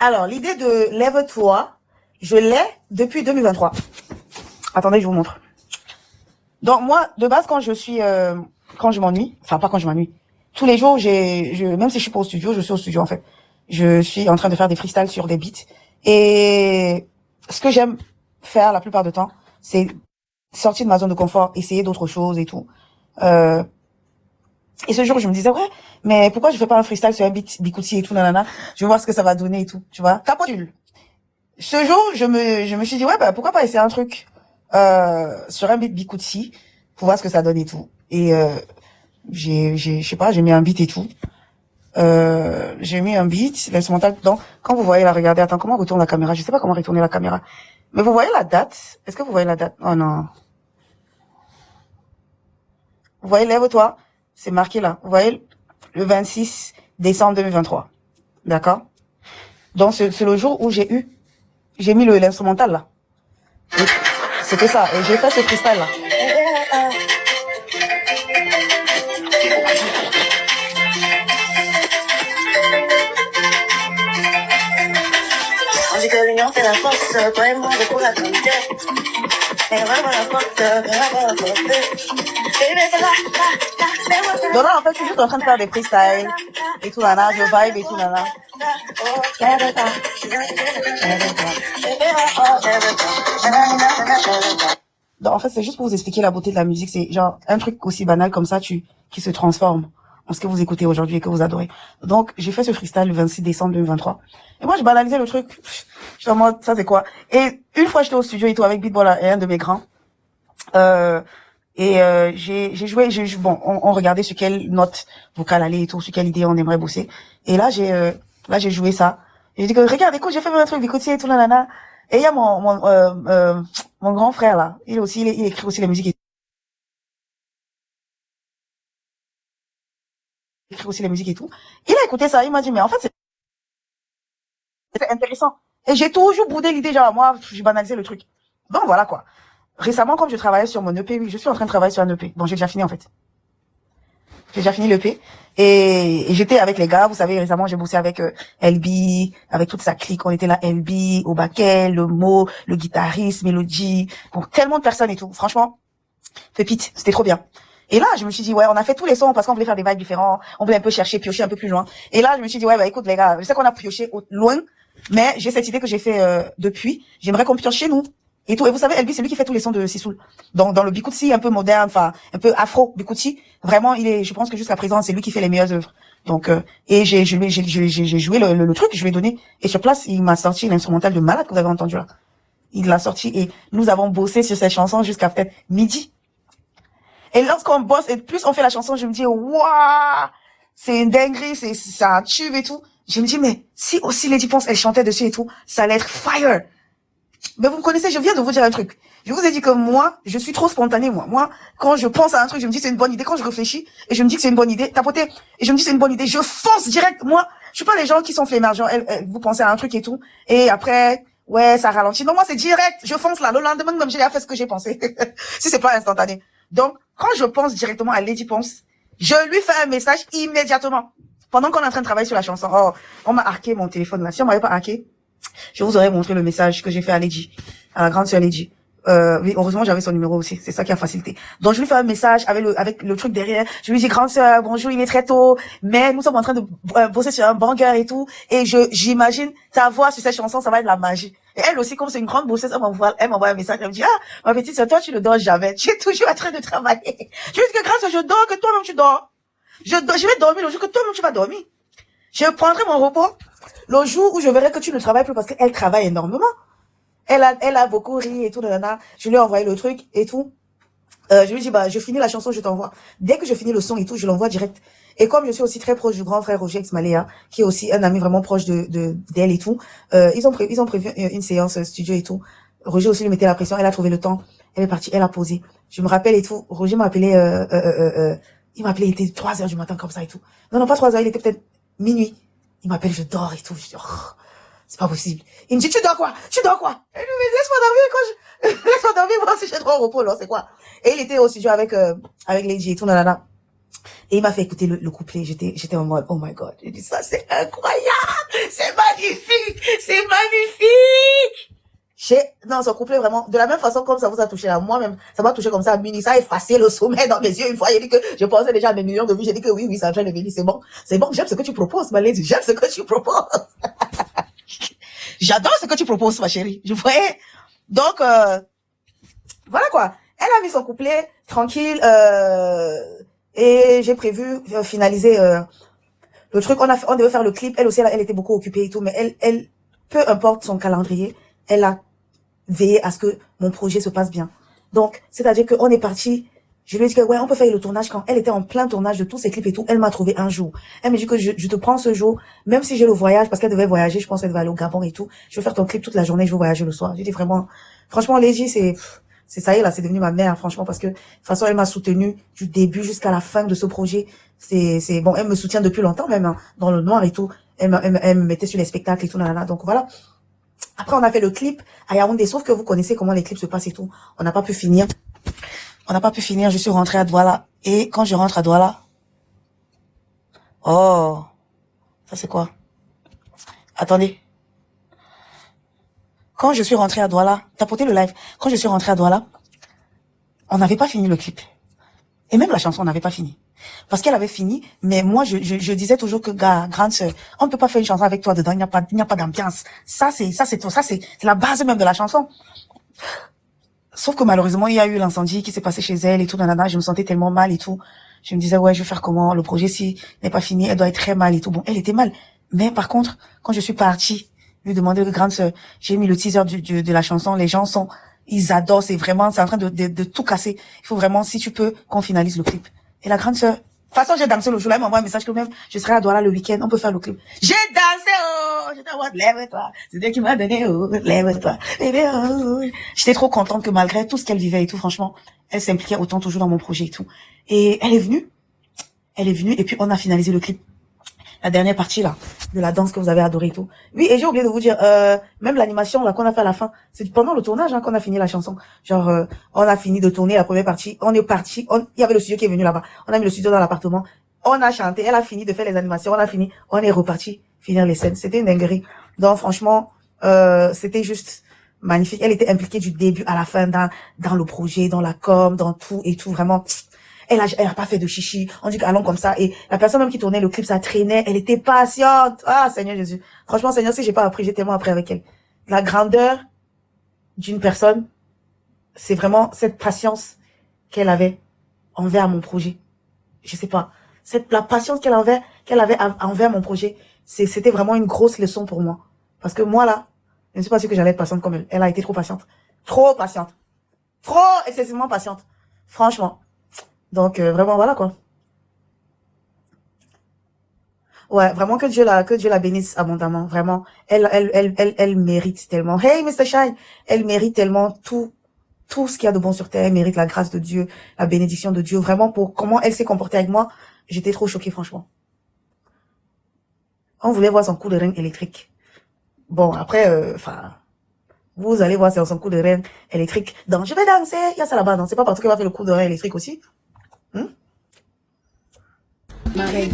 Alors, l'idée de lève-toi, je l'ai depuis 2023. Attendez, je vous montre. Donc, moi, de base, quand je m'ennuie, enfin, pas quand je m'ennuie, tous les jours, même si je suis pas au studio, je suis au studio, en fait. Je suis en train de faire des freestyles sur des beats. Et ce que j'aime faire la plupart du temps, c'est sortir de ma zone de confort, essayer d'autres choses et tout. Et ce jour, je me disais, ouais, mais pourquoi je fais pas un freestyle sur un beat Bikuti et tout, nanana. Je vais voir ce que ça va donner et tout, tu vois. Capodule. Ce jour, je me suis dit, ouais, bah, pourquoi pas essayer un truc, sur un beat Bikuti pour voir ce que ça donne et tout. Et, je sais pas, j'ai mis un beat et tout. J'ai mis un beat, l'instrumental. Donc, quand vous voyez la, regardez, attends, comment on retourne la caméra? Je sais pas comment retourner la caméra. Mais vous voyez la date? Est-ce que vous voyez la date? Oh non. Vous voyez, lève-toi. C'est marqué là. Vous voyez, le 26 décembre 2023. D'accord? Donc, c'est le jour où j'ai mis l'instrumental là. C'était ça. Et j'ai fait ce freestyle là. On dit que l'union fait la force, toi et moi beaucoup la quantité. Et vraiment la porte, vraiment la porte. Donc là, en fait, je suis juste en train de faire des freestyles et tout là, je vibe et tout là. Donc en fait, c'est juste pour vous expliquer la beauté de la musique. C'est genre un truc aussi banal comme ça, qui se transforme en ce que vous écoutez aujourd'hui et que vous adorez. Donc j'ai fait ce freestyle le 26 décembre 2023. Et moi, je banalisais le truc. Je suis en mode, ça c'est quoi? Et une fois, j'étais au studio et tout avec Beatball et un de mes grands. J'ai joué, bon, on regardait sur quelle note vocale aller et tout, sur quelle idée on aimerait bosser. Et là, j'ai joué ça. J'ai dit que, regarde, écoute, j'ai fait un truc d'écouter et tout, nanana. Et il y a mon grand frère, là. Il écrit aussi les musiques et il écrit aussi les musiques et tout. Il a écouté ça, il m'a dit, mais en fait, c'est intéressant. Et j'ai toujours boudé l'idée, genre, moi, j'ai banalisé le truc. Donc, voilà, quoi. Récemment, comme je travaillais sur mon EP, oui, je suis en train de travailler sur un EP. Bon, j'ai déjà fini, en fait. J'ai déjà fini l'EP. Et j'étais avec les gars, vous savez, récemment, j'ai bossé avec LB, avec toute sa clique. On était là, LB, Obakel, le Mo, le guitariste, Mélodie, bon, tellement de personnes et tout. Franchement, pépite, c'était trop bien. Et là, je me suis dit, ouais, on a fait tous les sons parce qu'on voulait faire des vibes différents. On voulait un peu chercher, piocher un peu plus loin. Et là, je me suis dit, ouais, bah écoute les gars, je sais qu'on a pioché loin, mais j'ai cette idée que j'ai fait depuis. J'aimerais qu'on pioche chez nous. Et tout. Et vous savez, LB, c'est lui qui fait tous les sons de Sissoul. Dans le Bikuti un peu moderne, enfin, un peu afro Bikuti. Vraiment, je pense que jusqu'à présent, c'est lui qui fait les meilleures œuvres. Donc, et j'ai joué le truc, je lui ai donné. Et sur place, il m'a sorti l'instrumental de Malade que vous avez entendu là. Il l'a sorti et nous avons bossé sur cette chanson jusqu'à peut-être midi. Et lorsqu'on bosse et plus on fait la chanson, je me dis, waouh, c'est une dinguerie, c'est un tube et tout. Je me dis, mais si aussi Lady Ponce, elle chantait dessus et tout, ça allait être fire. Mais vous me connaissez, je viens de vous dire un truc. Je vous ai dit que moi, je suis trop spontanée, moi. Moi, quand je pense à un truc, je me dis c'est une bonne idée. Quand je réfléchis et je me dis que c'est une bonne idée, tapoter, et je me dis c'est une bonne idée, je fonce direct. Moi, je suis pas les gens qui sont flemmards, genre, vous pensez à un truc et tout, et après, ouais, ça ralentit. Non, moi, c'est direct. Je fonce là. Le lendemain, même j'ai déjà fait ce que j'ai pensé. Si c'est pas instantané. Donc, quand je pense directement à Lady Ponce, je lui fais un message immédiatement. Pendant qu'on est en train de travailler sur la chanson. Oh, on m'a hacké mon téléphone là. Si on m'avait pas hacké, je vous aurais montré le message que j'ai fait à Lady, à la grande sœur Lady. Oui, heureusement, j'avais son numéro aussi. C'est ça qui a facilité. Donc, je lui fais un message avec le truc derrière. Je lui dis, grande sœur, bonjour, il est très tôt, mais nous sommes en train de bosser sur un banger et tout. Et j'imagine ta voix sur cette chanson, ça va être la magie. Et elle aussi, comme c'est une grande bosseuse, elle m'envoie un message. Elle me dit, ah, ma petite sœur, toi, tu ne dors jamais. Tu es toujours en train de travailler. Je lui dis que grâce à je dors, que toi-même tu dors. Je vais dormir le jour que toi-même tu vas dormir. Je prendrai mon repos le jour où je verrai que tu ne travailles plus parce qu'elle travaille énormément. Elle a beaucoup ri et tout, nanana. Je lui ai envoyé le truc et tout. Je lui dis, bah, je finis la chanson, je t'envoie. Dès que je finis le son et tout, je l'envoie direct. Et comme je suis aussi très proche du grand frère Roger Xmaléa, qui est aussi un ami vraiment proche d'elle et tout, ils ont prévu une séance studio et tout. Roger aussi lui mettait la pression, elle a trouvé le temps. Elle est partie, elle a posé. Je me rappelle et tout. Roger m'a appelé, il m'a appelé, il était 3 heures du matin comme ça et tout. Non, pas 3 heures, il était peut-être minuit. Il m'appelle, je dors et tout. Je dis, oh, c'est pas possible. Il me dit, tu dors quoi? Et je lui dis, laisse-moi dormir laisse-moi dormir, moi si j'ai trop au repos, là, c'est quoi? Et il était au studio avec Lady et tout, nanana. Et il m'a fait écouter le couplet. J'étais en mode, oh my god. J'ai dit, ça, c'est incroyable. C'est magnifique. Non, son couplet, vraiment, de la même façon comme ça vous a touché à moi-même, ça m'a touché comme ça à Mini, ça a effacé le sommeil dans mes yeux une fois. J'ai dit que je pensais déjà à mes millions de vues. J'ai dit que oui, c'est en train de venir, c'est bon, j'aime ce que tu proposes, ma lady, j'aime ce que tu proposes. J'adore ce que tu proposes, ma chérie. Je voyais. Donc, voilà quoi. Elle a mis son couplet tranquille, et j'ai prévu finaliser le truc. On devait faire le clip. Elle aussi, elle était beaucoup occupée et tout, mais elle, peu importe son calendrier, elle a veillé à ce que mon projet se passe bien. Donc, c'est-à-dire qu'on est parti. Je lui ai dit que ouais, on peut faire le tournage quand elle était en plein tournage de tous ses clips et tout. Elle m'a trouvé un jour. Elle m'a dit que je te prends ce jour, même si j'ai le voyage, parce qu'elle devait voyager, je pense qu'elle devait aller au Gabon et tout. Je veux faire ton clip toute la journée, je veux voyager le soir. J'ai dit vraiment, franchement, Lady, c'est ça y est là, c'est devenu ma mère, franchement, parce que de toute façon, elle m'a soutenue du début jusqu'à la fin de ce projet. C'est bon, elle me soutient depuis longtemps même, hein, dans le noir et tout. Elle me mettait sur les spectacles et tout, nanana. Donc voilà. Après, on a fait le clip à Yaoundé, sauf que vous connaissez comment les clips se passent et tout. On n'a pas pu finir. Je suis rentrée à Douala. Et quand je rentre à Douala, oh, ça c'est quoi? Attendez. Quand je suis rentrée à Douala, tapotez le live. Quand je suis rentrée à Douala, on n'avait pas fini le clip. Et même la chanson, on n'avait pas fini. Parce qu'elle avait fini, mais moi, je disais toujours que, gars, grande sœur, on ne peut pas faire une chanson avec toi dedans, il n'y a pas d'ambiance. Ça, c'est la base même de la chanson. Sauf que malheureusement, il y a eu l'incendie qui s'est passé chez elle et tout, nanana, je me sentais tellement mal et tout. Je me disais, ouais, je vais faire comment? Le projet, si n'est pas fini, elle doit être très mal et tout. Bon, elle était mal. Mais par contre, quand je suis partie, lui demander de grande sœur, j'ai mis le teaser de la chanson, les gens ils adorent, c'est en train de tout casser. Il faut vraiment, si tu peux, qu'on finalise le clip. Et la grande sœur, de toute façon, j'ai dansé le jour-là, elle m'envoie un message que même, je serai à Douala le week-end, on peut faire le clip. J'ai dansé, oh, je t'envoie, lève-toi. C'est Dieu qui m'a donné, oh, lève-toi. Bébé, oh. J'étais trop contente que malgré tout ce qu'elle vivait et tout, franchement, elle s'impliquait autant toujours dans mon projet et tout. Et elle est venue, et puis on a finalisé le clip. La dernière partie, là, de la danse que vous avez adoré et tout. Oui, et j'ai oublié de vous dire, même l'animation, là, qu'on a fait à la fin, c'est pendant le tournage, hein, qu'on a fini la chanson. Genre, on a fini de tourner la première partie, on est parti, il y avait le studio qui est venu là-bas. On a mis le studio dans l'appartement, on a chanté, elle a fini de faire les animations, on a fini, on est reparti finir les scènes. C'était une dinguerie. Donc, franchement, c'était juste magnifique. Elle était impliquée du début à la fin dans le projet, dans la com, dans tout et tout, vraiment. Elle a pas fait de chichi. On dit qu'allons comme ça. Et la personne même qui tournait le clip, ça traînait. Elle était patiente. Ah, Seigneur Jésus. Franchement, Seigneur, si j'ai pas appris, j'ai tellement appris avec elle. La grandeur d'une personne, c'est vraiment cette patience qu'elle avait envers mon projet. Je sais pas. La patience qu'elle avait envers mon projet, c'était vraiment une grosse leçon pour moi. Parce que moi, là, je ne sais pas sûre que j'allais être patiente comme elle. Elle a été trop patiente. Trop patiente. Trop excessivement patiente. Franchement. Donc, vraiment, voilà, quoi. Ouais, vraiment, que Dieu la bénisse abondamment. Vraiment. Elle mérite tellement. Hey, Mr. Shine. Elle mérite tellement tout ce qu'il y a de bon sur terre. Elle mérite la grâce de Dieu, la bénédiction de Dieu. Vraiment, pour comment elle s'est comportée avec moi. J'étais trop choquée, franchement. On voulait voir son coup de rein électrique. Bon, après, vous allez voir son coup de rein électrique dans Je vais danser. Il y a ça là-bas, non? C'est pas partout qu'elle va faire le coup de rein électrique aussi. Ma reine.